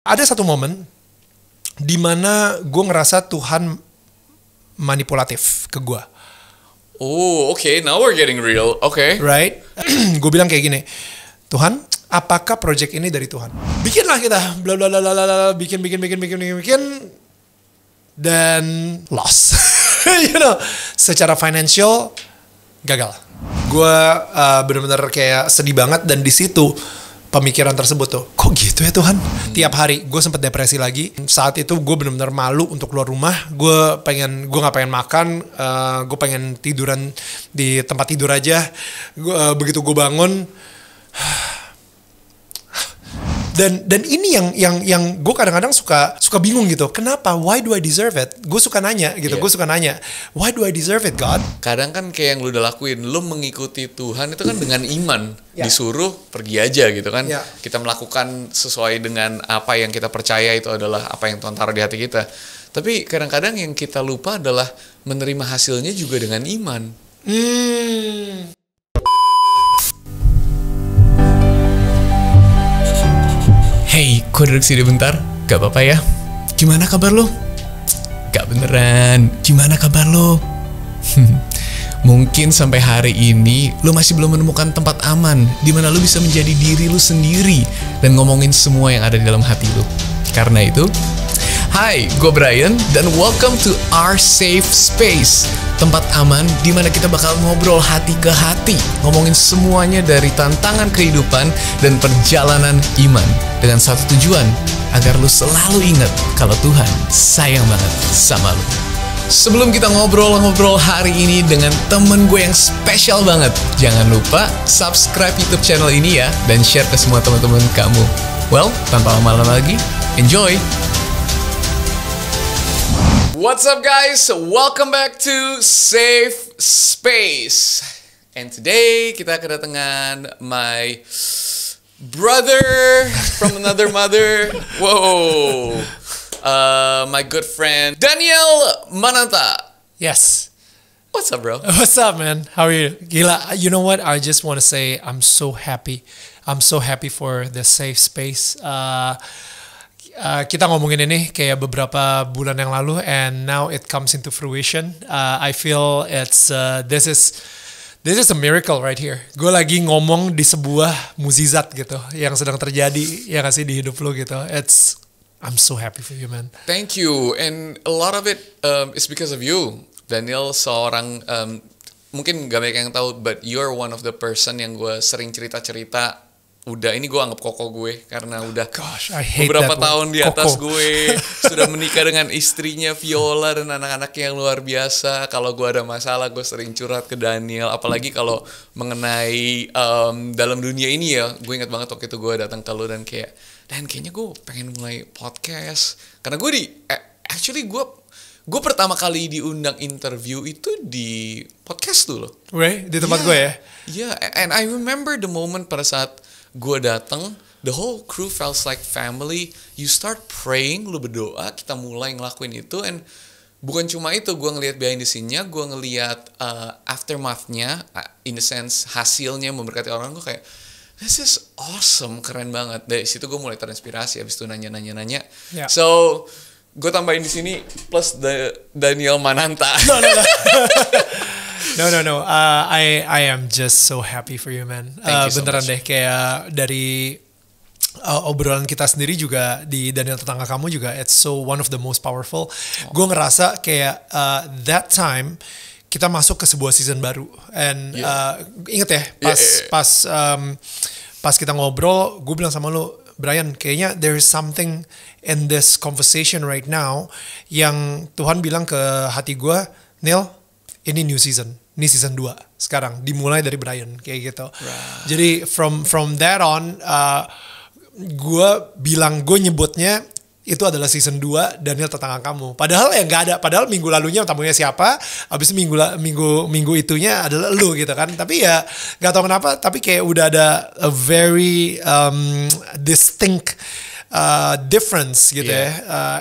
Ada satu momen di mana gue ngerasa Tuhan manipulatif ke gue. Oh, okay. Now we're getting real. Okay. Right? Gue bilang kayak gini, Tuhan, apakah project ini dari Tuhan? Bikinlah kita, bla bla bla bla bla, bikin, dan loss. You know, secara financial gagal. Gue benar-benar kayak sedih banget, dan di situ pemikiran tersebut tuh, kok gitu ya Tuhan? Tiap hari gue sempet depresi lagi. Saat itu gue benar-benar malu untuk keluar rumah. Gue nggak pengen makan. Gue pengen tiduran di tempat tidur aja. Begitu gue bangun, dan ini yang gue kadang-kadang suka bingung gitu. Kenapa? Why do I deserve it? Gue suka nanya gitu. Gue suka nanya, why do I deserve it, God? Kadang kan kayak yang lu udah lakuin, lu mengikuti Tuhan itu kan dengan iman. Disuruh pergi aja gitu kan. Kita melakukan sesuai dengan apa yang kita percaya itu adalah apa yang Tuhan taruh di hati kita. Tapi kadang-kadang yang kita lupa adalah menerima hasilnya juga dengan iman. Hey, kok duduk sini bentar? Gak apa-apa ya? Gimana kabar lo? Gak beneran, gimana kabar lo? Mungkin sampai hari ini lo masih belum menemukan tempat aman di mana lo bisa menjadi diri lo sendiri dan ngomongin semua yang ada di dalam hati lo. Karena itu, hai, gue Brian dan welcome to our safe space. Tempat aman di mana kita bakal ngobrol hati ke hati, ngomongin semuanya dari tantangan kehidupan dan perjalanan iman, dengan satu tujuan, agar lu selalu ingat kalau Tuhan sayang banget sama lu. Sebelum kita ngobrol-ngobrol hari ini dengan temen gue yang spesial banget, jangan lupa subscribe YouTube channel ini ya, dan share ke semua teman-teman kamu. Well, tanpa lama-lama lagi, enjoy! What's up guys? Welcome back to Safe Space. And today kita kedatangan my brother from another mother. Whoa. My good friend Daniel Mananta. Yes. What's up, bro? What's up, man? How are you? Gila, you know what? I just want to say I'm so happy. I'm so happy for the safe space. Kita ngomongin ini kayak beberapa bulan yang lalu, and now it comes into fruition. I feel it's this is a miracle right here. Gue lagi ngomong di sebuah mukjizat gitu yang sedang terjadi ya nggak sih di hidup lo gitu. I'm so happy for you, man. Thank you, and a lot of it is because of you. Daniel seorang mungkin gak banyak yang tahu, but you're one of the person yang gue sering cerita-cerita. Udah, ini gue anggap koko gue karena udah beberapa tahun di atas gue, sudah menikah dengan istrinya Viola dan anak-anaknya yang luar biasa. Kalau gue ada masalah, gue sering curhat ke Daniel, apalagi kalau mengenai dalam dunia ini ya. Gue ingat banget waktu itu gue datang ke lo dan kayak, Dan kayaknya gue pengen mulai podcast, karena gue actually gue pertama kali diundang interview itu di podcast dulu. Di tempat gue ya. Yeah, and I remember the moment pada saat gue datang, the whole crew feels like family. You start praying, lu berdoa, kita mulai ngelakuin itu, and bukan cuma itu, gue ngelihat behind the scene-nya, gue ngelihat aftermath-nya, in the sense hasilnya memberkati orang. Gue kayak, this is awesome, keren banget. Dari situ gue mulai terinspirasi, abis itu nanya. So gue tambahin di sini plus Daniel Mananta. No. I am just so happy for you, man. Beneran deh, kayak dari obrolan kita sendiri juga di Daniel tetangga kamu juga, it's so one of the most powerful. Gue ngerasa kayak that time kita masuk ke sebuah season baru, and inget ya pas kita ngobrol, gue bilang sama lu, Brian, kayaknya there is something in this conversation right now yang Tuhan bilang ke hati gue, Neil, ini new season. Ini season 2 sekarang, dimulai dari Brian kayak gitu. Jadi from that on, gue nyebutnya itu adalah season 2 Daniel tetangga kamu. Padahal ya nggak ada. Padahal minggu lalunya tamunya siapa, habis minggu itunya adalah lu gitu kan. Tapi ya nggak tahu kenapa, tapi kayak udah ada a very distinct difference gitu ya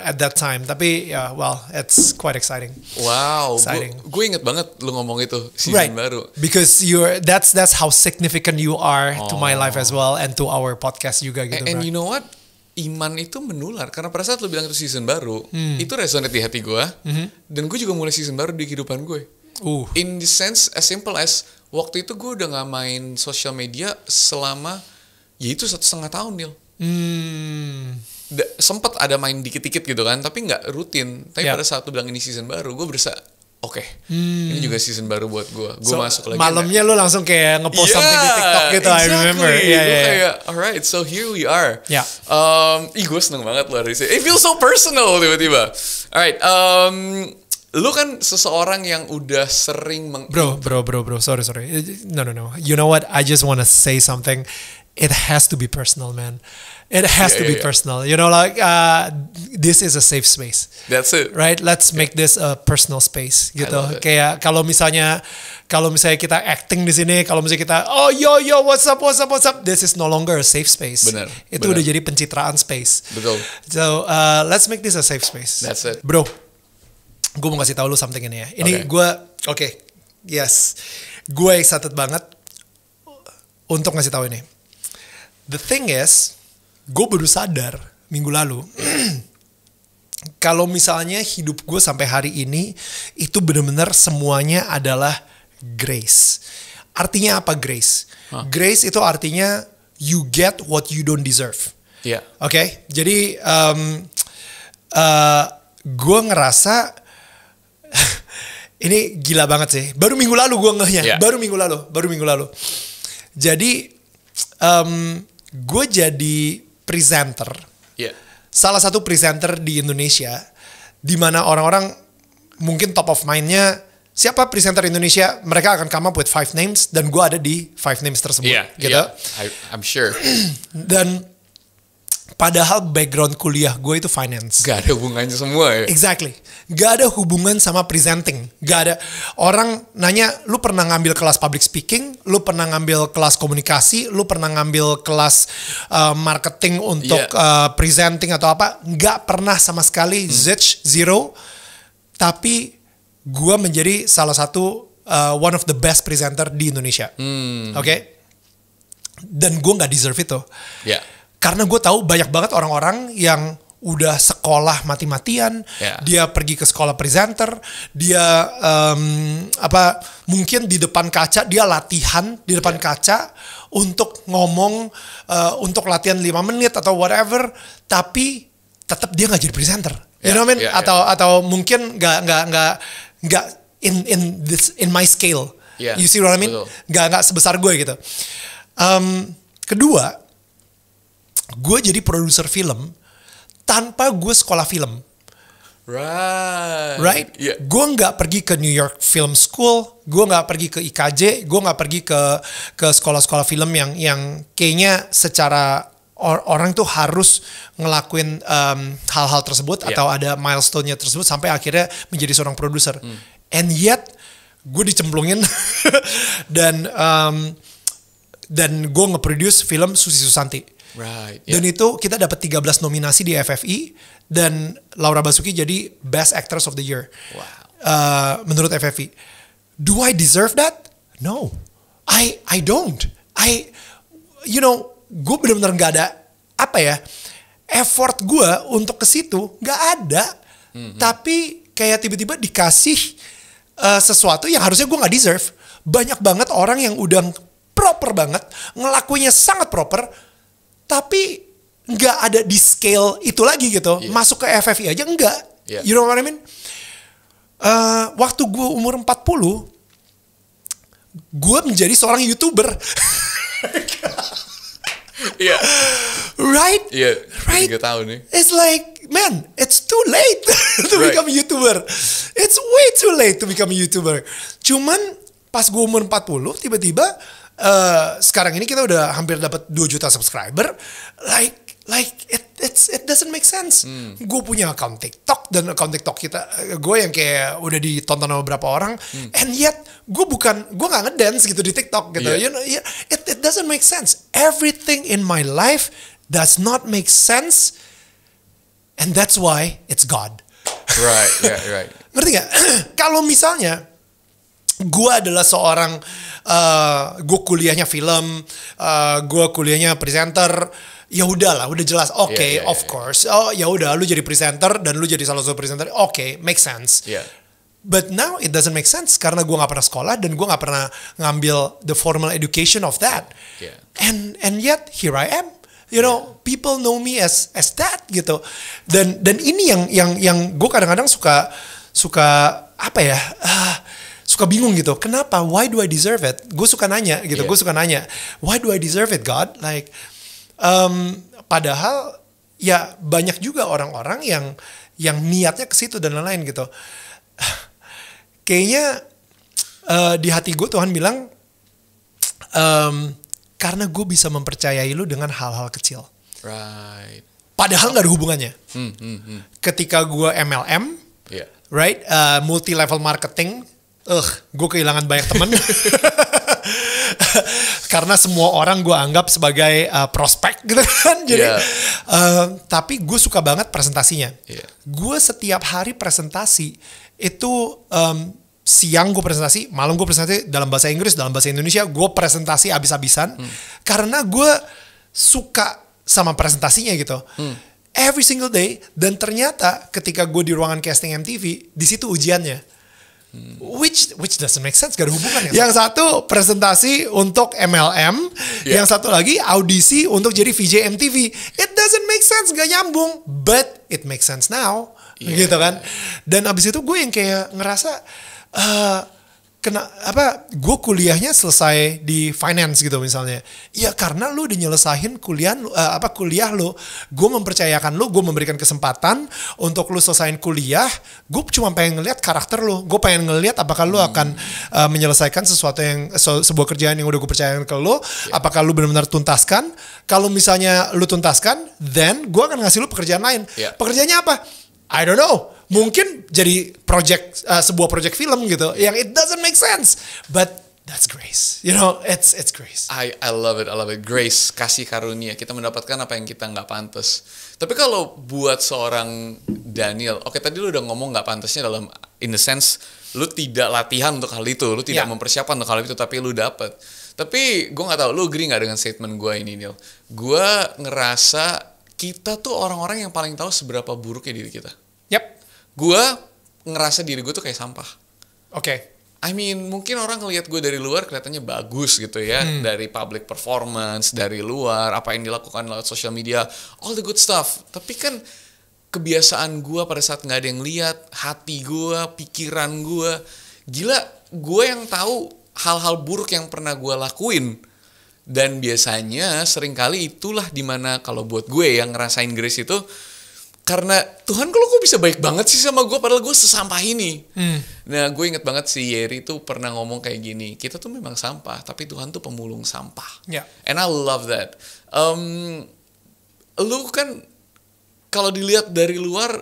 at that time. Tapi well, it's quite exciting. Wow, gue inget banget lu ngomong itu season baru. Because that's how significant you are to my life as well, and to our podcast juga gitu. And you know what? iman itu menular. Karena pada saat lu bilang itu season baru, itu resonate di hati gue. Dan gue juga mulai season baru di kehidupan gue. In the sense as simple as waktu itu gue udah gak main social media selama ya itu 1,5 tahun, Nil. Sempet ada main dikit-dikit gitu kan, tapi nggak rutin. Tapi pada saat lu bilang ini season baru, gue berasa oke, ini juga season baru buat gue. Gue masuk lagi. Malamnya lu langsung kayak ngepost something di TikTok gitu, exactly. I remember. Gue kayak, alright, so here we are. Gue seneng banget loh hari ini. It feels so personal tiba-tiba. Alright, lu kan seseorang yang udah sering Bro, sorry. No. You know what? I just wanna say something. It has to be personal, man. It has to be personal. You know, like this is a safe space. That's it. Right? Let's make this a personal space gitu. Kayak kalau misalnya kita acting di sini, kalau misalnya kita yo what's up, this is no longer a safe space. Bener. Itu udah jadi pencitraan space. Betul. So, let's make this a safe space. That's it. Bro, gue mau kasih tahu lu something ini ya. Ini gue, yes. Gue excited banget untuk ngasih tahu ini. The thing is, gue baru sadar minggu lalu kalau misalnya hidup gue sampai hari ini itu benar-benar semuanya adalah grace. Artinya apa grace? Grace itu artinya you get what you don't deserve. Oke? Jadi gue ngerasa ini gila banget sih. Baru minggu lalu gue ngehnya. Baru minggu lalu. Jadi gue jadi presenter. Salah satu presenter di Indonesia, di mana orang-orang mungkin top of mind-nya siapa presenter Indonesia, mereka akan come up with 5 names dan gue ada di 5 names tersebut. Gitu. I'm sure. Dan padahal background kuliah gue itu finance. Gak ada hubungannya semua ya? Exactly. Gak ada hubungan sama presenting. Gak ada. Orang nanya, lu pernah ngambil kelas public speaking? Lu pernah ngambil kelas komunikasi? Lu pernah ngambil kelas marketing untuk presenting atau apa? Gak pernah sama sekali. Zero. Tapi gue menjadi salah satu one of the best presenter di Indonesia. Oke? Dan gue gak deserve itu. Karena gue tahu banyak banget orang-orang yang udah sekolah mati-matian, dia pergi ke sekolah presenter, dia mungkin di depan kaca, dia latihan di depan kaca untuk ngomong, untuk latihan 5 menit atau whatever, tapi tetap dia nggak jadi presenter, you know what I mean? Atau mungkin nggak in my scale, you see what I mean? Nggak sebesar gue gitu. Kedua, gue jadi produser film tanpa gue sekolah film. Right? Gue nggak pergi ke New York Film School, gue nggak pergi ke IKJ, gue nggak pergi ke sekolah-sekolah film yang kayaknya secara orang tuh harus ngelakuin hal-hal tersebut atau ada milestone-nya tersebut sampai akhirnya menjadi seorang produser. And yet gue dicemplungin dan gue nge-produce film Susi Susanti. Dan itu kita dapat 13 nominasi di FFI dan Laura Basuki jadi Best Actress of the Year. Menurut FFI. Do I deserve that? No. I don't. Gue benar-benar gak ada effort gue untuk ke situ gak ada. Tapi kayak tiba-tiba dikasih sesuatu yang harusnya gue gak deserve. Banyak banget orang yang udah proper banget, ngelakuinnya sangat proper, tapi nggak ada di scale itu lagi gitu. Masuk ke FFI aja enggak. You know what I mean? Waktu gue umur 40, gue menjadi seorang YouTuber. Right? Right? 3 tahun nih. It's like, man, it's too late to become a YouTuber. It's way too late to become a YouTuber. Cuman pas gue umur 40, tiba-tiba sekarang ini kita udah hampir dapat 2 juta subscriber. It doesn't make sense. Gue punya account TikTok dan account TikTok gue yang kayak udah ditonton sama beberapa orang, and yet gue nggak ngedance gitu di TikTok gitu. You know, it doesn't make sense. Everything in my life does not make sense, and that's why it's God. Right. Ngerti gak? Kalau misalnya gue adalah seorang gue kuliahnya film, gue kuliahnya presenter, ya udahlah, udah jelas. Oke, Yeah, of course. Oh, ya udah, lu jadi presenter dan lu jadi salah satu presenter. Oke, make sense. Yeah. But now it doesn't make sense karena gue nggak pernah sekolah dan gue nggak pernah ngambil the formal education of that. Yeah. And yet here I am. You know, people know me as that gitu. Dan ini yang gue kadang-kadang suka apa ya? Suka bingung gitu. Kenapa? Why do I deserve it? Gue suka nanya gitu. Yeah. Gue suka nanya. Why do I deserve it, God? Like, padahal ya banyak juga orang-orang yang niatnya ke situ dan lain-lain gitu. Kayaknya di hati gue Tuhan bilang, karena gue bisa mempercayai lu dengan hal-hal kecil. Right. Padahal nggak ada hubungannya. Ketika gue MLM, Yeah. right, multi level marketing, gue kehilangan banyak teman. Karena semua orang gue anggap sebagai prospek gitu kan. Jadi, tapi gue suka banget presentasinya. Yeah. Gue setiap hari presentasi itu siang gue presentasi, malam gue presentasi dalam bahasa Inggris, dalam bahasa Indonesia, gue presentasi abis-abisan. Karena gue suka sama presentasinya gitu. Every single day. Dan ternyata ketika gue di ruangan casting MTV, di situ ujiannya. Which doesn't make sense, gak ada hubungannya. Yang satu presentasi untuk MLM, yang satu lagi audisi untuk jadi VJ MTV. It doesn't make sense, gak nyambung. But it makes sense now, gitu kan. Dan abis itu gue yang kayak ngerasa, gue kuliahnya selesai di finance gitu misalnya. Ya karena lu udah nyelesain kuliah lu, gue mempercayakan lu, gue memberikan kesempatan untuk lu selesain kuliah. Gue cuma pengen ngeliat karakter lu, gue pengen ngeliat apakah lu akan menyelesaikan sesuatu yang sebuah kerjaan yang udah gue percayakan ke lu, apakah lu benar-benar tuntaskan. Kalau misalnya lu tuntaskan, then gue akan ngasih lu pekerjaan lain. Pekerjaannya apa? I don't know. Mungkin jadi sebuah project film gitu, yang it doesn't make sense, but that's grace. You know, it's grace. I love it, Grace, kasih karunia. Kita mendapatkan apa yang kita nggak pantas. Tapi kalau buat seorang Daniel, oke tadi lu udah ngomong nggak pantasnya dalam in the sense lu tidak latihan untuk hal itu, lu tidak mempersiapkan untuk hal itu, tapi lu dapet. Tapi gue nggak tahu, lu agree nggak dengan statement gue ini, Neil? Gue ngerasa kita tuh orang-orang yang paling tahu seberapa buruknya diri kita. Yep. Gue ngerasa diri gue tuh kayak sampah. Oke. I mean, mungkin orang ngelihat gue dari luar kelihatannya bagus gitu ya. Dari public performance, dari luar, apa yang dilakukan lewat social media, all the good stuff. Tapi kan kebiasaan gue pada saat gak ada yang lihat, hati gue, pikiran gue. Gila, gue yang tahu hal-hal buruk yang pernah gue lakuin. Dan biasanya seringkali itulah dimana kalau buat gue yang ngerasain grace itu, karena Tuhan kok bisa baik banget sih sama gue padahal gue sesampah ini. Nah gue inget banget si Yeri tuh pernah ngomong kayak gini, kita tuh memang sampah tapi Tuhan tuh pemulung sampah. And I love that. Lu kan kalau dilihat dari luar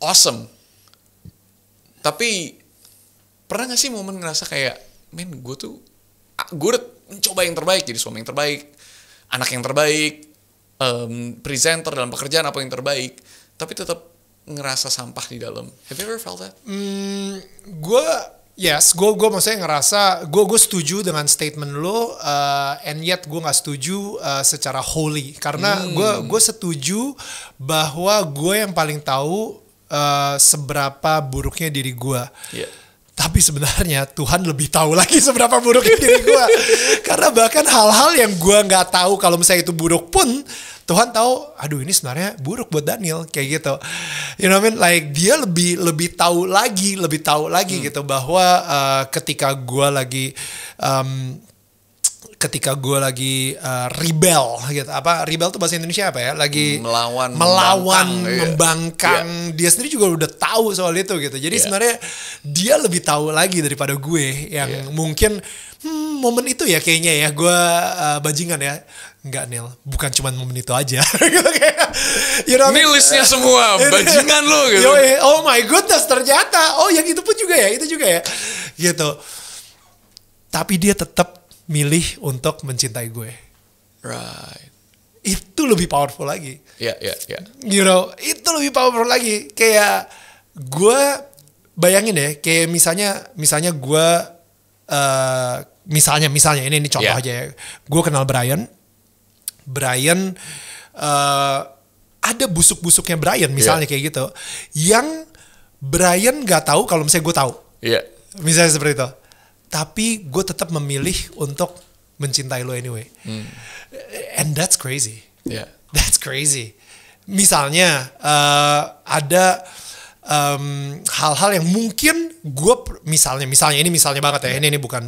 awesome, tapi pernah gak sih momen ngerasa kayak, men gue udah mencoba yang terbaik, jadi suami yang terbaik, anak yang terbaik, presenter dalam pekerjaan apa yang terbaik, tapi tetap ngerasa sampah di dalam. Have you ever felt that? Gue maksudnya ngerasa, gue setuju dengan statement lo, and yet gue nggak setuju secara wholly, karena gue setuju bahwa gue yang paling tahu seberapa buruknya diri gue. Tapi sebenarnya Tuhan lebih tahu lagi seberapa buruknya diri gue. Karena bahkan hal-hal yang gue nggak tahu kalau misalnya itu buruk pun, Tuhan tahu, aduh ini sebenarnya buruk buat Daniel, kayak gitu. You know what I mean? Like dia lebih tahu lagi gitu bahwa ketika gue lagi rebel gitu. Rebel tuh bahasa Indonesia apa ya? Lagi melawan, membangkang. Dia sendiri juga udah tahu soal itu gitu. Jadi sebenarnya dia lebih tahu lagi daripada gue yang mungkin momen itu ya kayaknya ya gue bajingan ya. Enggak, Neil, bukan cuma momen itu aja. You know, ini listnya semua bajingan lo gitu. Oh my goodness, ternyata yang itu pun juga ya, itu juga ya gitu. Tapi dia tetap milih untuk mencintai gue. Right. Itu lebih powerful lagi. Yeah. You know, itu lebih powerful lagi. Kayak gue bayangin deh, kayak misalnya gue misalnya ini contoh aja ya. Gue kenal Brian ada busuk-busuknya Brian misalnya kayak gitu, yang Brian nggak tahu kalau misalnya gue tahu. Iya. Misalnya seperti itu. Tapi gue tetap memilih untuk mencintai lo anyway. And that's crazy. Iya. That's crazy. Misalnya ada hal-hal yang mungkin gue misalnya ini misalnya banget ya, ini bukan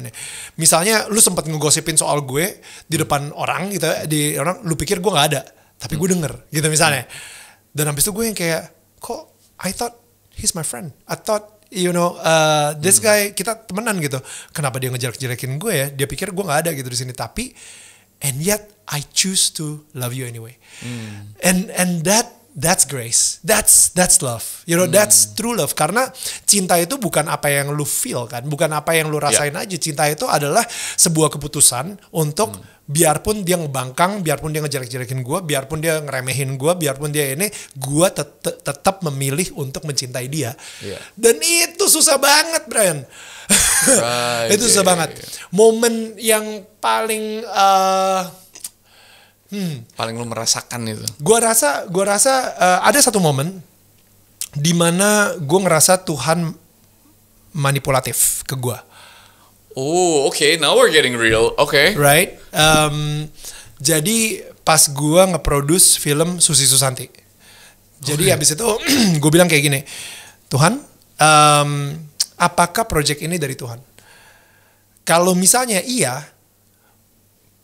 ini. Misalnya lu sempat ngegosipin soal gue di depan orang gitu, di orang lu pikir gue nggak ada, tapi gue denger gitu misalnya. Dan habis itu gue yang kayak, kok I thought he's my friend, I thought this guy, kita temenan gitu, kenapa dia ngejelek-jelekin gue ya, dia pikir gue nggak ada gitu di sini, tapi and yet I choose to love you anyway. And that's grace. That's love. That's true love. Karena cinta itu bukan apa yang lu feel kan, bukan apa yang lu rasain aja. Cinta itu adalah sebuah keputusan untuk biarpun dia ngebangkang, biarpun dia ngejelek-jelekin gue, biarpun dia ngeremehin gue, biarpun dia ini, gue tetap memilih untuk mencintai dia. Dan itu susah banget, Brian. Right, itu susah banget. Momen yang paling paling lu merasakan itu. Gue rasa ada satu momen di mana gue ngerasa Tuhan manipulatif ke gue. Oh, okay. Now we're getting real. Okay. Right. Jadi pas gue nge-produce film Susi Susanti. Jadi habis itu gue bilang kayak gini, Tuhan, apakah project ini dari Tuhan? Kalau misalnya iya,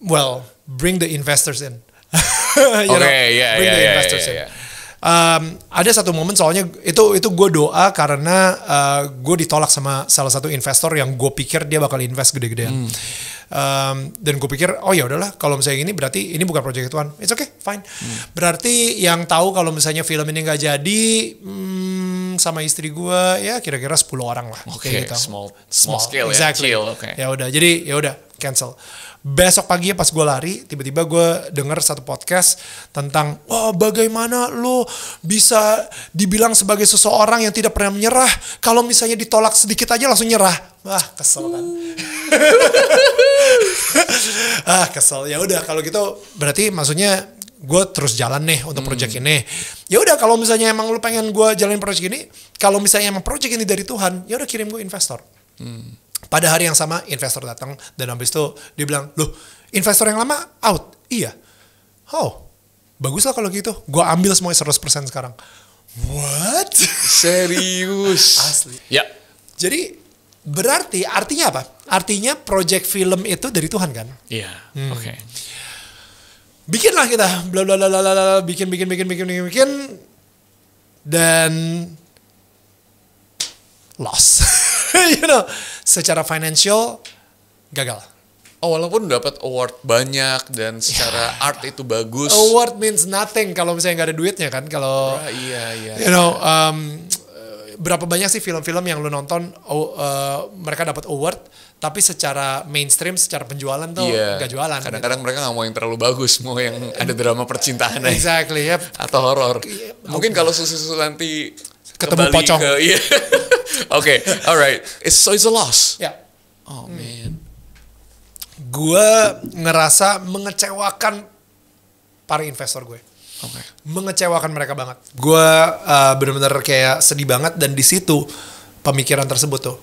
well, bring the investors in. Bring the investors in. Ada satu momen soalnya itu gue doa karena gue ditolak sama salah satu investor yang gue pikir dia bakal invest gede-gedean. Dan gue pikir ya udahlah, kalau misalnya ini berarti ini bukan project Tuhan. It's okay, fine. Berarti yang tahu kalau misalnya film ini nggak jadi sama istri gue ya kira-kira 10 orang lah. Okay, gitu. small scale exactly. Ya, chill. Okay. Ya udah, jadi ya udah cancel. Besok pagi pas gue lari, tiba-tiba gue denger satu podcast tentang, bagaimana lo bisa dibilang sebagai seseorang yang tidak pernah menyerah, kalau misalnya ditolak sedikit aja langsung nyerah. Kesel kan. Kesel. Ya udah, kalau gitu berarti maksudnya gue terus jalan nih untuk project ini. Ya udah, kalau misalnya emang lo pengen gue jalanin project ini, kalau misalnya emang project ini dari Tuhan, ya udah kirim gue investor. Pada hari yang sama investor datang dan habis itu dia bilang, loh investor yang lama out? Iya. Bagus lah kalau gitu. Gue ambil semuanya 100% sekarang. What? Serius? Asli. Ya. Jadi berarti artinya apa? Artinya project film itu dari Tuhan kan? Iya. Oke. Bikinlah kita, bla bla bla bla, bikin dan loss. Secara financial gagal. Walaupun dapat award banyak dan secara art itu bagus. Award means nothing kalau misalnya nggak ada duitnya kan. Kalau iya. Berapa banyak sih film-film yang lu nonton mereka dapat award tapi secara mainstream, secara penjualan tuh nggak jualan. Kadang-kadang mereka nggak mau yang terlalu bagus, mau yang ada drama percintaan aja. Exactly, yep. Atau horor. Mungkin kalau Susu nanti ketemu pocong. Oke, alright. So it's a loss. Ya. Oh man. Gue ngerasa mengecewakan para investor gue. Okay. Mengecewakan mereka banget. Gue benar-benar kayak sedih banget, dan di situ pemikiran tersebut tuh,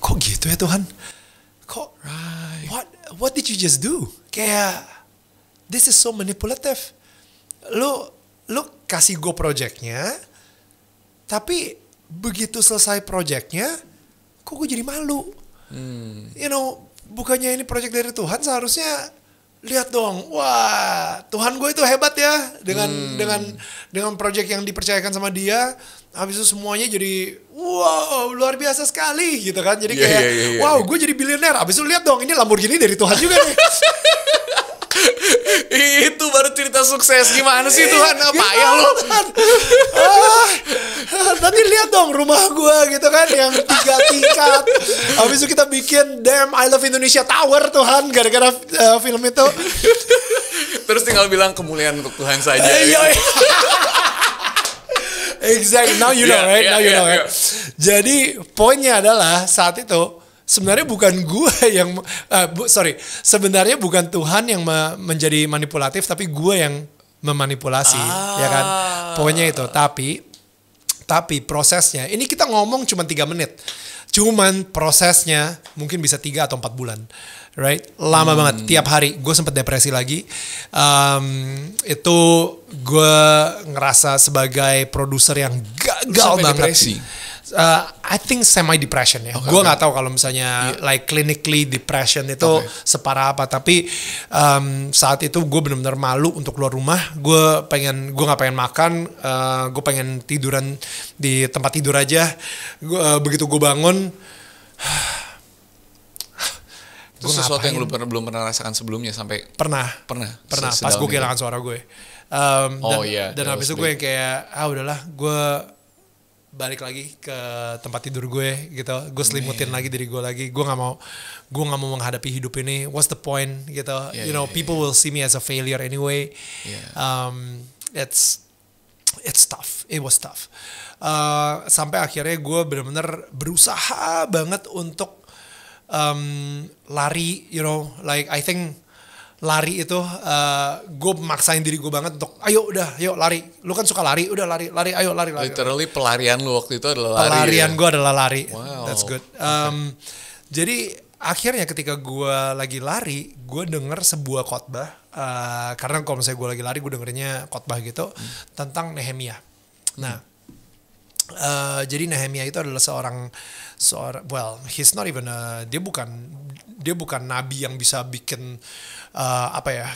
kok gitu ya Tuhan? Kok what did you just do? Kayak this is so manipulative. Lu kasih gue projectnya, tapi begitu selesai projectnya, kok gue jadi malu? Bukannya ini project dari Tuhan, seharusnya lihat dong, wah Tuhan gue itu hebat ya dengan project yang dipercayakan sama dia. Habis itu semuanya jadi wow luar biasa sekali gitu kan. Jadi kayak wow gue jadi biliuner. Habis itu lihat dong, ini Lamborghini dari Tuhan juga nih. Itu baru cerita sukses. Gimana sih Tuhan? Payah lo. Nanti lihat dong rumah gue gitu kan, yang 3 tingkat. Habis itu kita bikin Damn I Love Indonesia Tower Tuhan, gara-gara film itu. Terus tinggal bilang kemuliaan untuk Tuhan saja. Exactly. Now you know, right? Now you know, right? Jadi poinnya adalah saat itu sebenarnya bukan gue yang sebenarnya bukan Tuhan yang menjadi manipulatif, tapi gue yang memanipulasi, ya kan? Pokoknya itu. Tapi prosesnya, ini kita ngomong cuma 3 menit. Cuman prosesnya mungkin bisa 3 atau 4 bulan. Right? Lama banget. Tiap hari gue sempet depresi lagi. Itu gue ngerasa sebagai produser yang gagal banget. Depresi? I think semi depression ya. Gue nggak tahu kalau misalnya like clinically depression itu separah apa. Tapi saat itu gue benar-benar malu untuk keluar rumah. Gue nggak pengen makan. Gue pengen tiduran di tempat tidur aja. Begitu gue bangun, itu sesuatu yang lu belum pernah rasakan sebelumnya sampai pernah pas gue kehilangan suara gue. Dan habis itu gue yang kayak udahlah, gue balik lagi ke tempat tidur gue gitu. Gue selimutin lagi diri gue lagi. Gue nggak mau menghadapi hidup ini. What's the point gitu? People will see me as a failure anyway. It's tough. It was tough. Sampai akhirnya gue benar-benar berusaha banget untuk lari, like I think lari itu gue maksain diri gue banget untuk ayo lari, lu kan suka lari, udah lari ayo lari. Literally pelarian lu waktu itu adalah lari. Pelarian gue adalah lari. Wow. That's good. Jadi akhirnya ketika gue lagi lari, gue denger sebuah khotbah, karena kalau misalnya gue lagi lari gue dengernya khotbah gitu tentang Nehemia. Nah, jadi Nehemia itu adalah seorang he's not even dia bukan nabi yang bisa bikin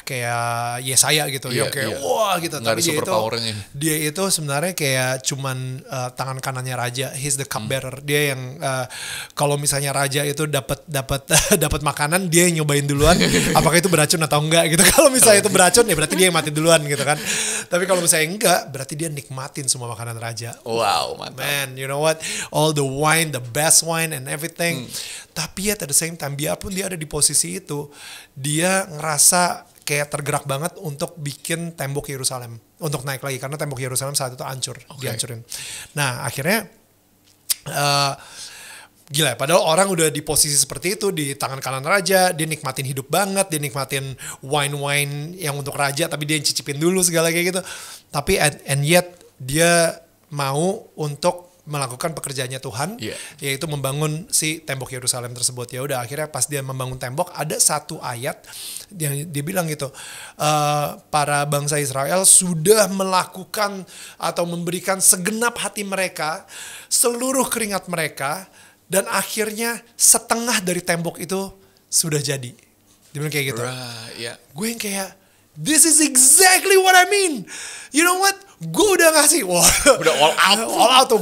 kayak Yesaya gitu, yang kayak wah gitu. Nggak, tapi dia itu sebenarnya kayak cuman tangan kanannya raja. He's the cupbearer. Dia yang kalau misalnya raja itu dapat makanan, dia yang nyobain duluan apakah itu beracun atau enggak gitu. Kalau misalnya itu beracun ya berarti dia yang mati duluan gitu kan. Tapi kalau misalnya enggak, berarti dia nikmatin semua makanan raja. Wow, mantap. Man, you know what? All the wine, the best wine and everything. Tapi at the same time, biarpun dia ada di posisi itu, dia ngerasa kayak tergerak banget untuk bikin tembok Yerusalem, untuk naik lagi, karena tembok Yerusalem saat itu hancur, dihancurin. Nah akhirnya gila ya, padahal orang udah di posisi seperti itu, di tangan kanan raja, dia nikmatin hidup banget, dia nikmatin wine yang untuk raja, tapi dia cicipin dulu segala kayak gitu. Tapi and yet dia mau untuk melakukan pekerjaannya Tuhan, yaitu membangun si tembok Yerusalem tersebut. Ya udah, akhirnya pas dia membangun tembok, ada satu ayat yang dia bilang gitu, para bangsa Israel sudah melakukan atau memberikan segenap hati mereka, seluruh keringat mereka, dan akhirnya setengah dari tembok itu sudah jadi. Dia bilang kayak gitu. Gue yang kayak, this is exactly what I mean. You know what? Gue udah ngasih, udah all out tuh.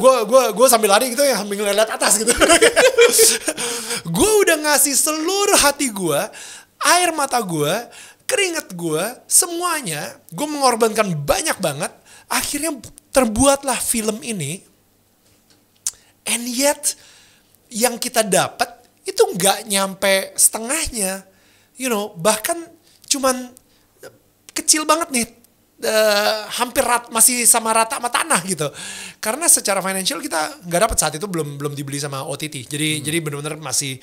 Gue sambil lari gitu ya, sambil ngeliat atas gitu. Gue udah ngasih seluruh hati gue, air mata gue, keringat gue, semuanya. Gue mengorbankan banyak banget. Akhirnya terbuatlah film ini. And yet yang kita dapat itu nggak nyampe setengahnya. Bahkan cuman kecil banget nih. Hampir masih sama rata sama tanah gitu, karena secara financial kita nggak dapat saat itu, belum dibeli sama OTT, jadi benar-benar masih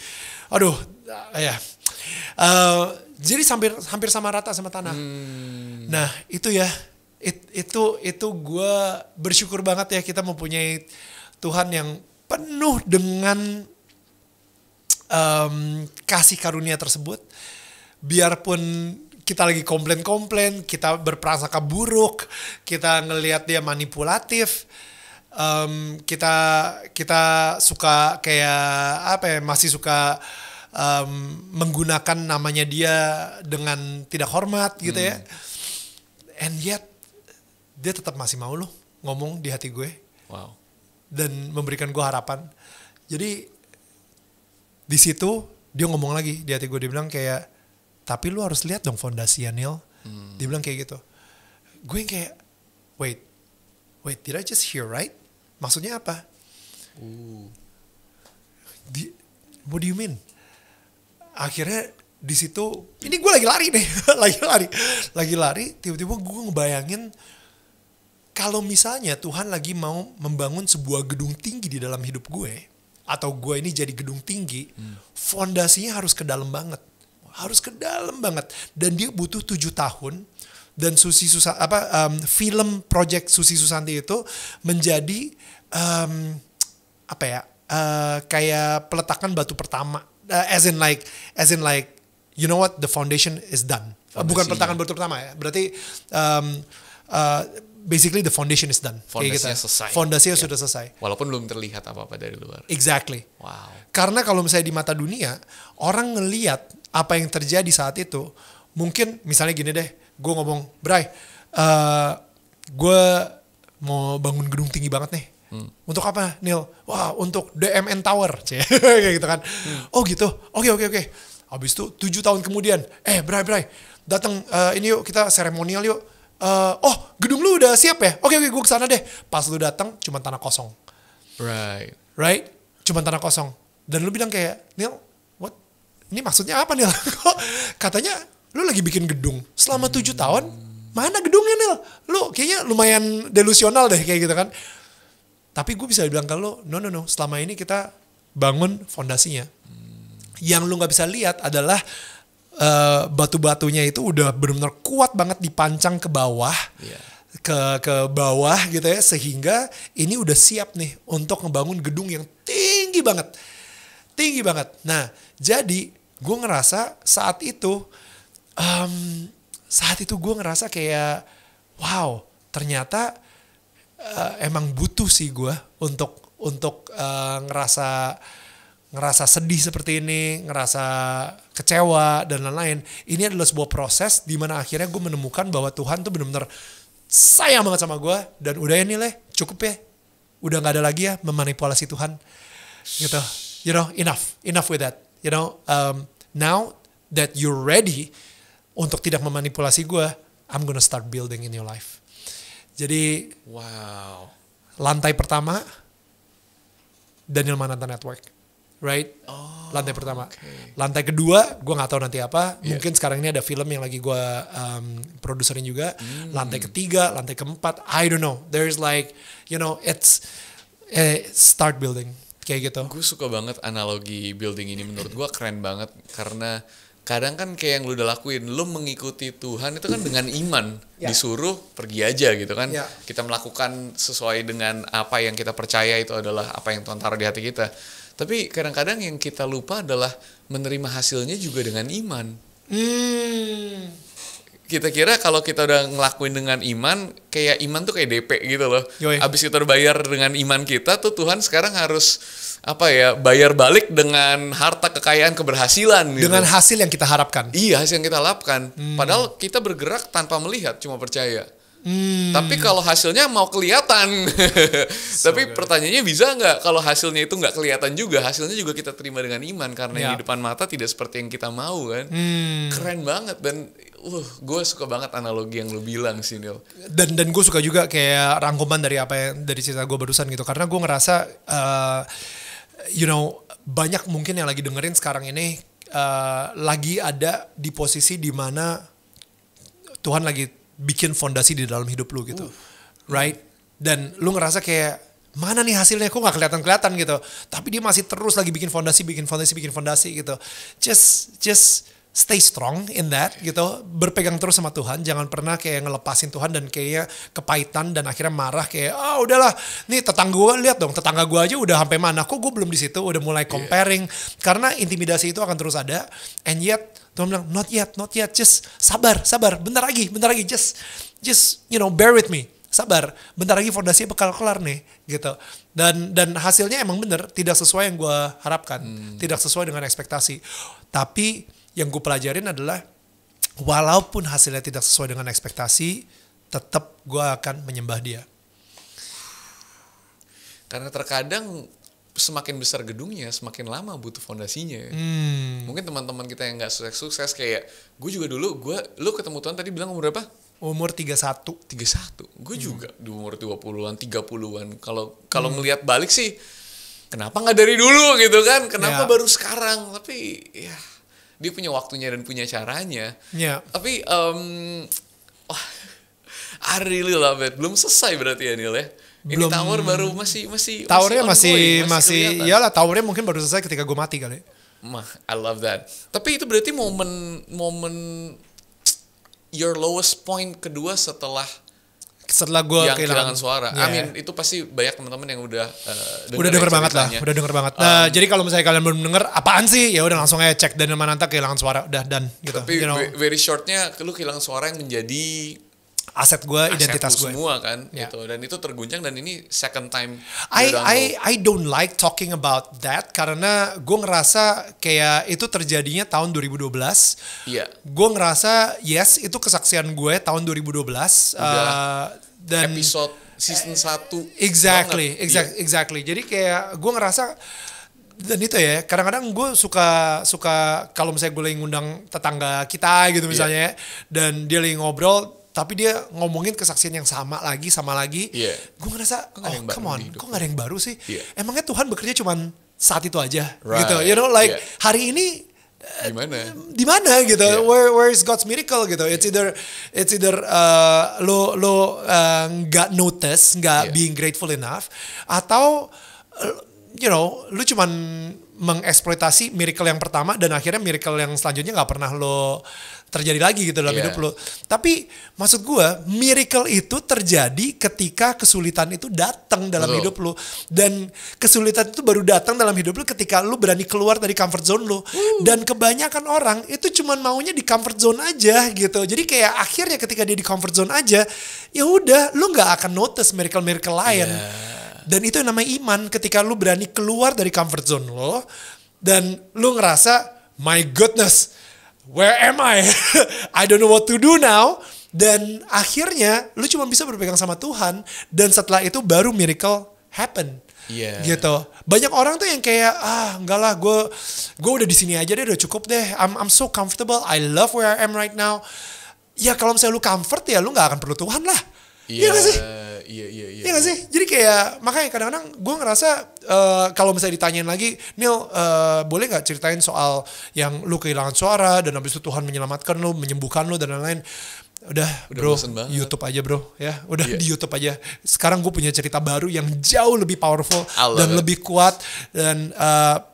jadi hampir sama rata sama tanah. Nah itu ya, itu gue bersyukur banget ya, kita mempunyai Tuhan yang penuh dengan kasih karunia tersebut. Biarpun kita lagi komplain, kita berprasangka buruk, kita ngelihat dia manipulatif, kita suka kayak masih suka menggunakan namanya dia dengan tidak hormat gitu ya. And yet dia tetap masih mau loh ngomong di hati gue. Wow. Dan memberikan gue harapan. Jadi di situ dia ngomong lagi di hati gue, dia bilang kayak, tapi lu harus lihat dong fondasinya, Neil. Dia bilang kayak gitu. Gue yang kayak, wait, did I just hear right? Maksudnya apa? What do you mean? Akhirnya di situ, ini gue lagi lari nih, lagi lari. Tiba-tiba gue ngebayangin kalau misalnya Tuhan lagi mau membangun sebuah gedung tinggi di dalam hidup gue, atau gue ini jadi gedung tinggi, fondasinya harus ke dalam banget. Harus ke dalam banget. Dan dia butuh 7 tahun. Dan film project Susi Susanti itu menjadi kayak peletakan batu pertama. As in like, you know what, the foundation is done. Bukan peletakan batu pertama ya. Berarti basically the foundation is done. Fondasinya selesai. Fondasinya sudah selesai. Walaupun belum terlihat apa-apa dari luar. Exactly. Wow. Karena kalau misalnya di mata dunia, orang ngelihat apa yang terjadi saat itu, mungkin misalnya gini deh, gue ngomong, Bray, gue mau bangun gedung tinggi banget nih. Untuk apa, Neil? Wah, untuk DMN Tower. Kayak gitu kan. Oh gitu, oke. Habis itu 7 tahun kemudian, Bray, datang ini yuk, kita seremonial yuk. Gedung lu udah siap ya? Oke, gue kesana deh. Pas lu datang, cuma tanah kosong. Right? Cuma tanah kosong. Dan lu bilang kayak, Neil, what? Ini maksudnya apa, Neil? Katanya, lu lagi bikin gedung selama 7 tahun. Mana gedungnya, Neil? Lu kayaknya lumayan delusional deh, kayak gitu kan. Tapi gue bisa bilang ke lu, no. Selama ini kita bangun fondasinya. Yang lu gak bisa lihat adalah batu-batunya itu udah benar-benar kuat banget dipancang ke bawah, ke bawah gitu ya, sehingga ini udah siap nih untuk ngebangun gedung yang tinggi banget. Nah, jadi gue ngerasa saat itu gue ngerasa kayak, wow, ternyata emang butuh sih gue untuk ngerasa sedih seperti ini, ngerasa kecewa dan lain-lain. Ini adalah sebuah proses di mana akhirnya gue menemukan bahwa Tuhan tuh benar-benar sayang banget sama gue, dan udah ya Nilai, cukup ya, udah nggak ada lagi ya memanipulasi Tuhan, gitu. You know, enough with that. You know, now that you're ready untuk tidak memanipulasi gue, I'm gonna start building in your life. Jadi, wow. Lantai pertama Daniel Mananta Network. Right? Lantai pertama. Okay. Lantai kedua, gue gak tahu nanti apa. Mungkin sekarang ini ada film yang lagi gue produserin juga. Lantai ketiga, lantai keempat, I don't know. There's like, you know, it's start building. Kayak gitu. Gue suka banget analogi building ini. Menurut gue keren banget. Karena kadang kan kayak yang lu udah lakuin, lu mengikuti Tuhan itu kan dengan iman. Disuruh pergi aja gitu kan. Kita melakukan sesuai dengan apa yang kita percaya itu adalah apa yang Tuhan taruh di hati kita. Tapi kadang-kadang yang kita lupa adalah menerima hasilnya juga dengan iman. Kita kira kalau kita udah ngelakuin dengan iman, kayak iman tuh kayak DP gitu loh. Abis kita udah bayar dengan iman kita tuh, Tuhan sekarang harus bayar balik dengan harta kekayaan keberhasilan gitu. Dengan hasil yang kita harapkan. Iya, hasil yang kita harapkan. Padahal kita bergerak tanpa melihat, cuma percaya. Tapi kalau hasilnya mau kelihatan. Tapi pertanyaannya, bisa nggak kalau hasilnya itu nggak kelihatan juga? Hasilnya juga kita terima dengan iman, karena yang di depan mata tidak seperti yang kita mau kan. Keren banget. Dan gue suka banget analogi yang lu bilang sih, Neil. Dan gue suka juga kayak rangkuman dari dari cerita gue barusan gitu. Karena gue ngerasa you know, banyak mungkin yang lagi dengerin sekarang ini lagi ada di posisi di mana Tuhan lagi bikin fondasi di dalam hidup lu gitu, right? Dan lu ngerasa kayak, mana nih hasilnya, kok gak kelihatan gitu. Tapi dia masih terus lagi bikin fondasi gitu. Just stay strong in that gitu. Berpegang terus sama Tuhan, jangan pernah kayak ngelepasin Tuhan dan kayak kepahitan dan akhirnya marah kayak, udahlah, nih tetangga gue, lihat dong, tetangga gue aja udah sampai mana, kok gue belum di situ, udah mulai comparing. Karena intimidasi itu akan terus ada, and yet Tuhan bilang, not yet, just sabar, bentar lagi, just you know, bear with me, sabar, bentar lagi fondasinya bakal kelar nih, gitu. Dan hasilnya emang bener, tidak sesuai yang gue harapkan, tidak sesuai dengan ekspektasi. Tapi yang gue pelajarin adalah, walaupun hasilnya tidak sesuai dengan ekspektasi, tetap gue akan menyembah dia. Karena terkadang semakin besar gedungnya, semakin lama butuh fondasinya. Mungkin teman-teman kita yang nggak sukses kayak gue juga dulu, lu ketemu Tuhan tadi bilang umur berapa? Umur 31. Gue juga di umur 20-an, 30-an. Kalau ngelihat balik sih, kenapa nggak dari dulu gitu kan? Kenapa baru sekarang? Tapi ya, dia punya waktunya dan punya caranya. Tapi I really love it. Belum selesai berarti ya Neil ya. Ini Belum. tower baru masih Towernya ongoing, masih kelihatan. iyalah, towernya mungkin baru selesai ketika gue mati kali. I love that. Tapi itu berarti momen your lowest point kedua setelah Setelah gue yang kehilangan suara. Yeah. I mean itu pasti banyak teman-teman yang udah denger banget lah, udah denger banget. Nah, jadi kalau misalnya kalian belum denger apaan sih, ya udah langsung aja cek Daniel Mananta kehilangan suara, udah done gitu. Tapi very shortnya lu kehilangan suara yang menjadi aset gue, identitas gue. Semua kan, Yeah. gitu. Dan itu terguncang dan ini second time. I don't like talking about that karena gue ngerasa kayak itu terjadinya tahun 2012. Iya. Gue ngerasa yes itu kesaksian gue tahun 2012. Dan episode season 1 exactly. Jadi kayak gue ngerasa dan itu ya kadang-kadang gue suka kalau misalnya gue lagi ngundang tetangga kita gitu misalnya dan dia lagi ngobrol tapi dia ngomongin kesaksian yang sama lagi gue ngerasa come on kok gak ada yang baru sih emangnya Tuhan bekerja cuman saat itu aja gitu you know like hari ini di mana gitu where is God's miracle gitu it's either lo nggak notice nggak being grateful enough atau you know lu cuman mengeksploitasi miracle yang pertama dan akhirnya miracle yang selanjutnya nggak pernah lo terjadi lagi gitu dalam hidup lo. Tapi maksud gue miracle itu terjadi ketika kesulitan itu datang dalam hidup lo dan kesulitan itu baru datang dalam hidup lo ketika lo berani keluar dari comfort zone lo. Dan kebanyakan orang itu cuman maunya di comfort zone aja gitu. Jadi kayak akhirnya ketika dia di comfort zone aja, ya udah lo nggak akan notice miracle lain. Dan itu yang namanya iman ketika lu berani keluar dari comfort zone lo dan lu ngerasa my goodness where am I? I don't know what to do now. Dan akhirnya lu cuma bisa berpegang sama Tuhan dan setelah itu baru miracle happen. Gitu. Banyak orang tuh yang kayak enggak lah gue udah di sini aja deh udah cukup deh. I'm so comfortable. I love where I am right now. Ya kalau misalnya lu comfort ya lu nggak akan perlu Tuhan lah. Iya gak sih? Iya gak sih? Jadi kayak makanya kadang-kadang gue ngerasa kalau misalnya ditanyain lagi, Neil boleh gak ceritain soal yang lu kehilangan suara dan habis itu Tuhan menyelamatkan lu, menyembuhkan lu dan lain-lain. Udah bro, YouTube aja bro ya. Udah di YouTube aja. Sekarang gue punya cerita baru yang jauh lebih powerful dan lebih kuat. Dan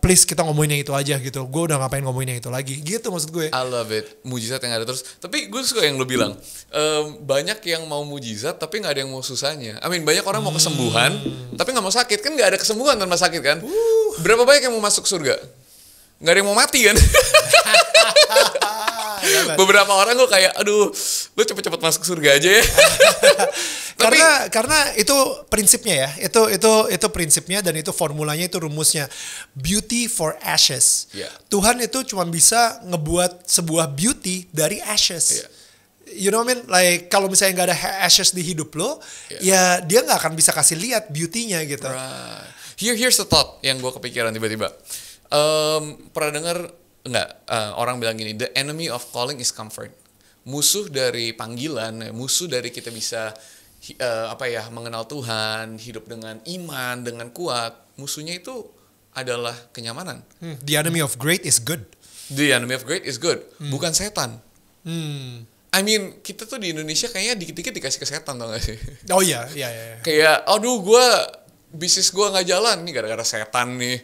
please kita ngomongin yang itu aja gitu. Gue udah ngapain ngomongin yang itu lagi. Gitu maksud gue. I love it. Mujizat yang ada terus. Tapi gue suka yang lu bilang. Banyak yang mau mujizat tapi gak ada yang mau susahnya. I mean banyak orang mau kesembuhan tapi gak mau sakit. Kan gak ada kesembuhan tanpa sakit kan. Berapa banyak yang mau masuk surga? Gak ada yang mau mati kan. Beberapa orang gue kayak aduh lu cepet-cepet masuk surga aja ya. karena itu prinsipnya ya itu prinsipnya dan itu formulanya itu rumusnya beauty for ashes. Tuhan itu cuma bisa ngebuat sebuah beauty dari ashes. You know what I mean? Like kalau misalnya nggak ada ashes di hidup lo, ya dia nggak akan bisa kasih lihat beauty-nya gitu. Here's the thought yang gue kepikiran tiba-tiba. Pernah dengar enggak orang bilang gini, the enemy of calling is comfort. Musuh dari panggilan, musuh dari kita bisa mengenal Tuhan, hidup dengan iman, dengan kuat. Musuhnya itu adalah kenyamanan. The enemy of great is good. The enemy of great is good, bukan setan. I mean, kita tuh di Indonesia kayaknya dikit-dikit dikasih ke setan tau gak sih? Oh iya. Kayak, aduh bisnis gue gak jalan nih gara-gara setan nih.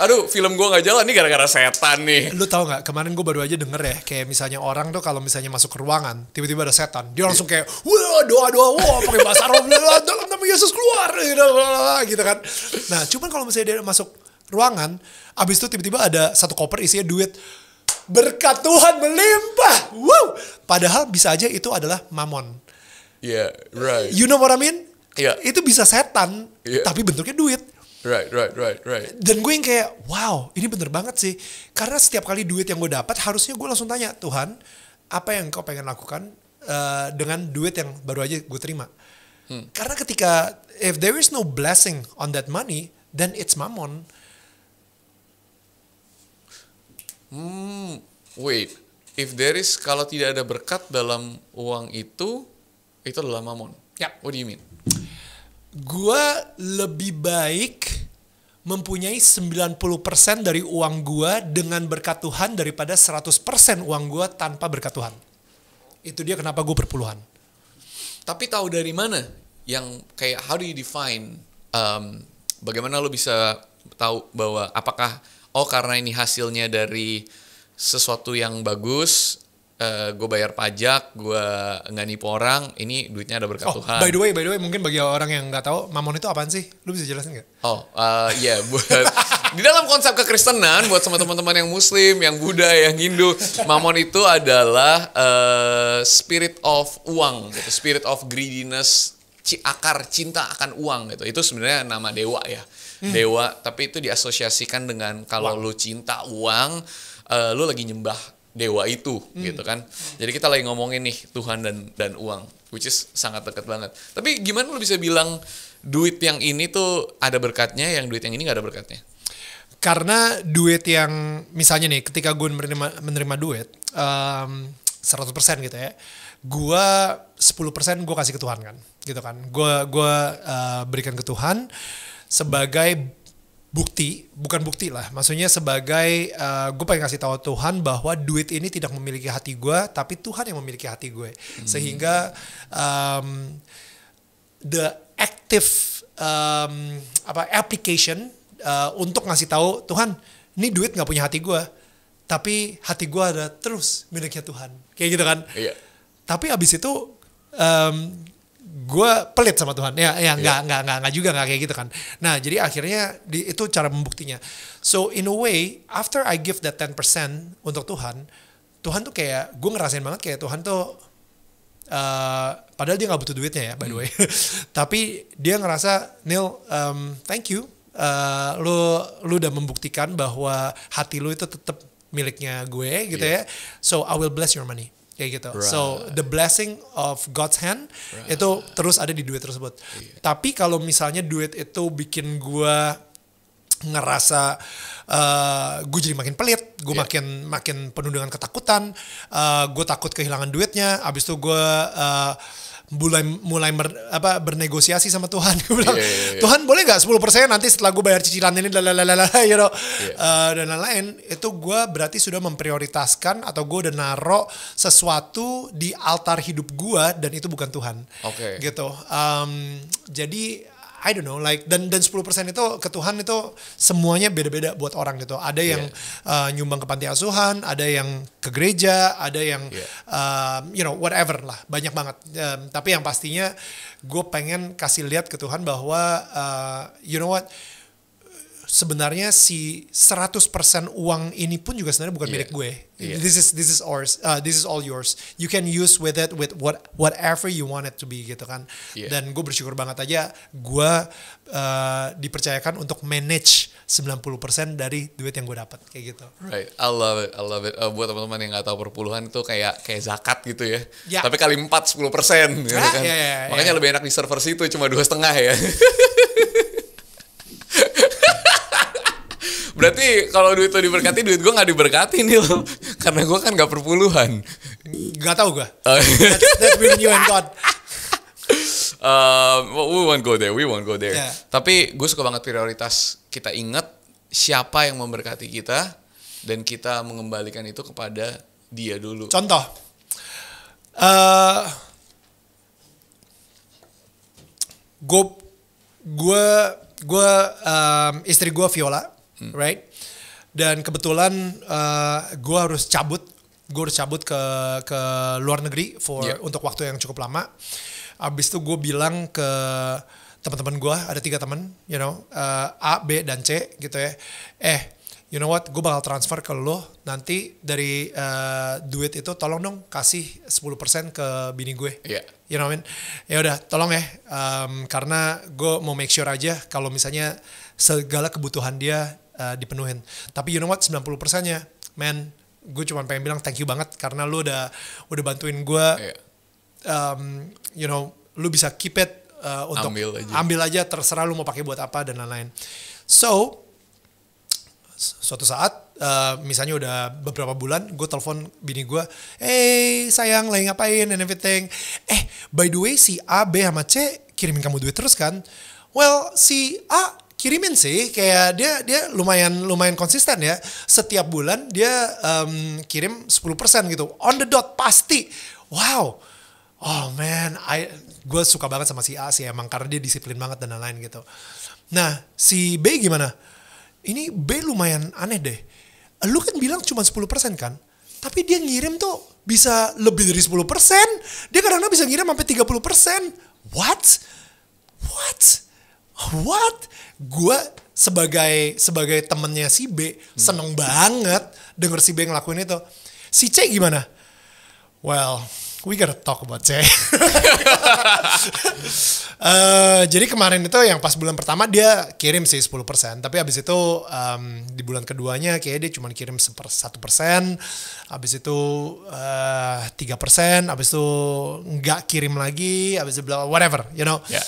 Aduh film gue gak jalan nih gara-gara setan nih. Lu tau gak kemarin gue baru aja denger ya kayak misalnya orang tuh kalau misalnya masuk ke ruangan tiba-tiba ada setan dia langsung kayak wah doa wah pakai bahasa Arab dalam nama Yesus keluar gitu kan. Nah cuman kalau misalnya dia masuk ruangan abis itu tiba-tiba ada satu koper isinya duit, berkat Tuhan melimpah, wow, padahal bisa aja itu adalah mamon. Right. You know what I mean? Itu bisa setan, tapi bentuknya duit. Right. Dan gue yang kayak, wow, ini bener banget sih. Karena setiap kali duit yang gue dapat, harusnya gue langsung tanya, Tuhan, apa yang kau pengen lakukan dengan duit yang baru aja gue terima? Karena ketika, if there is no blessing on that money, then it's mammon. Wait, if there is, kalau tidak ada berkat dalam uang itu adalah mammon. What do you mean? Gue lebih baik mempunyai 90% dari uang gue dengan berkat Tuhan daripada 100% uang gue tanpa berkat Tuhan. Itu dia kenapa gue berpuluhan. Tapi tahu dari mana? Yang kayak how do you define? Bagaimana lo bisa tahu bahwa apakah karena ini hasilnya dari sesuatu yang bagus, gue bayar pajak, gue nggak nipu orang, ini duitnya ada berkat Tuhan. By the way, mungkin bagi orang yang nggak tahu, mamon itu apaan sih? Lu bisa jelasin nggak? Buat di dalam konsep kekristenan, buat sama teman-teman yang Muslim, yang Buddha, yang Hindu, mamon itu adalah spirit of uang, gitu, spirit of greediness, akar cinta akan uang gitu. Itu sebenarnya nama dewa ya, dewa. Tapi itu diasosiasikan dengan kalau lu cinta uang, lu lagi nyembah dewa itu gitu kan. Jadi kita lagi ngomongin nih Tuhan dan uang, which is sangat dekat banget. Tapi gimana lu bisa bilang duit yang ini tuh ada berkatnya, yang duit yang ini nggak ada berkatnya? Karena duit yang misalnya nih, ketika gue menerima duit 100% gitu ya, gue 10% gue kasih ke Tuhan kan, gitu kan. Gue berikan ke Tuhan sebagai bukti, bukan bukti lah, maksudnya sebagai gue pengen kasih tahu Tuhan bahwa duit ini tidak memiliki hati gue, tapi Tuhan yang memiliki hati gue, sehingga the active application untuk ngasih tahu Tuhan, ini duit nggak punya hati gue, tapi hati gue ada terus miliknya Tuhan, kayak gitu kan. Iya. Tapi abis itu gue pelit sama Tuhan, nggak juga nggak kayak gitu kan. Nah jadi akhirnya itu cara membuktinya. So in a way, after I give that 10% untuk Tuhan tuh kayak gue ngerasain banget kayak Tuhan tuh padahal dia nggak butuh duitnya ya by the way, tapi dia ngerasa, Neil, thank you, lu udah membuktikan bahwa hati lu itu tetap miliknya gue gitu ya. So I will bless your money. Kayak gitu. Right. So the blessing of God's hand itu terus ada di duit tersebut. Tapi kalau misalnya duit itu bikin gue ngerasa gue jadi makin pelit, gue makin penuh dengan ketakutan, gue takut kehilangan duitnya, abis itu gue mulai bernegosiasi sama Tuhan. Gue bilang, Tuhan boleh nggak 10% nanti setelah gue bayar cicilan ini, dan lain-lain. Itu gue berarti sudah memprioritaskan atau gue udah naro sesuatu di altar hidup gue dan itu bukan Tuhan. Gitu. Jadi I don't know, like dan 10% itu ke Tuhan itu semuanya beda-beda buat orang gitu. Ada yang nyumbang ke panti asuhan, ada yang ke gereja, ada yang whatever lah, banyak banget. Tapi yang pastinya gue pengen kasih lihat ke Tuhan bahwa you know what, sebenarnya si 100% uang ini pun juga sebenarnya bukan milik gue. This is ours. This is all yours. You can use with it with whatever you want it to be gitu kan. Dan gue bersyukur banget aja gue dipercayakan untuk manage 90% dari duit yang gue dapat kayak gitu. Right, I love it. Buat teman-teman yang nggak tahu perpuluhan itu kayak zakat gitu ya. Tapi kali 4 10%. Gitu kan. Makanya lebih enak di server situ cuma 2,5 ya. Berarti kalau duit lo diberkati, duit gue gak diberkati nih lo. Karena gue kan gak perpuluhan. Gak tau gue. That's between you and God. We won't go there. Tapi gue suka banget prioritas kita ingat siapa yang memberkati kita dan kita mengembalikan itu kepada dia dulu. Contoh. Istri gue Viola. Right, dan kebetulan gue harus cabut ke luar negeri untuk waktu yang cukup lama. Abis itu gue bilang ke teman-teman gue, ada 3 teman, A, B, dan C gitu ya. You know what, gue bakal transfer ke lo nanti dari duit itu tolong dong kasih 10% ke bini gue. You know what I mean? Ya udah, tolong ya, karena gue mau make sure aja kalau misalnya segala kebutuhan dia dipenuhin. Tapi you know what, 90%-nya, man, gue cuma pengen bilang thank you banget karena lu udah bantuin gue. Lu bisa keep it untuk ambil aja terserah lu mau pakai buat apa dan lain-lain. So suatu saat misalnya udah beberapa bulan gue telepon bini gue, hey sayang lagi ngapain and everything. By the way si A, B sama C kirimin kamu duit terus kan? Well si A kirimin sih, kayak dia lumayan konsisten ya. Setiap bulan dia kirim 10% gitu. On the dot pasti. Wow. oh man, gue suka banget sama si A sih emang karena dia disiplin banget dan lain-lain gitu. Nah, si B gimana? Ini B lumayan aneh deh. Lu kan bilang cuma 10% kan? Tapi dia ngirim tuh bisa lebih dari 10%. Dia kadang-kadang bisa ngirim sampai 30%. What? Gue sebagai temennya si B seneng banget denger si B ngelakuin itu. Si C gimana? Well, we gotta talk about C. Jadi kemarin itu yang pas bulan pertama dia kirim sih 10%. Tapi abis itu di bulan keduanya kayaknya dia cuma kirim 1%. Abis itu 3%. Abis itu nggak kirim lagi. Abis itu whatever, you know. Yeah.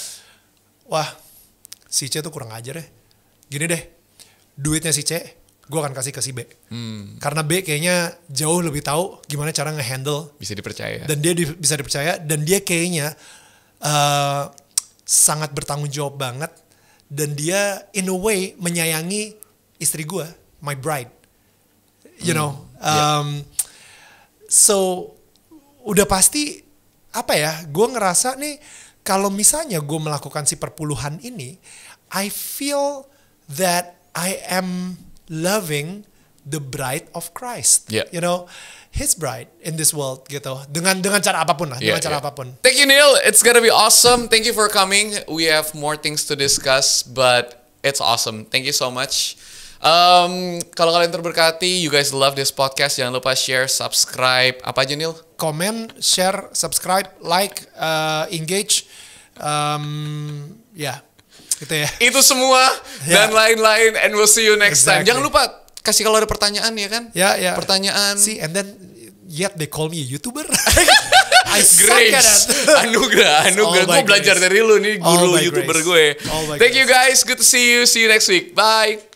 Wah, si C tuh kurang ajar deh. Gini deh, duitnya si C gue akan kasih ke si B. Karena B kayaknya jauh lebih tahu gimana cara nge-handle. Bisa dipercaya. Dan dia bisa dipercaya. Dan dia kayaknya sangat bertanggung jawab banget. Dan dia in a way menyayangi istri gue, my bride. You know. So, udah pasti, apa ya, gue ngerasa nih, kalau misalnya gue melakukan si perpuluhan ini, I feel that I am loving the bride of Christ, you know, His bride in this world gitu. Dengan cara apapun lah, dengan cara apapun. Thank you Neil, it's gonna be awesome. Thank you for coming. We have more things to discuss, but it's awesome. Thank you so much. Kalau kalian terberkati, you guys love this podcast, jangan lupa share, subscribe, apa aja Neil? Comment, share, subscribe, like, engage, gitu ya. Itu semua dan lain-lain, and we'll see you next time. Jangan lupa kasih kalau ada pertanyaan ya kan? Ya. Pertanyaan. See, and then yet they call me a YouTuber. I Grace, anugerah. Gue belajar dari lu nih, guru YouTuber gue. Thank you guys, good to see you next week. Bye.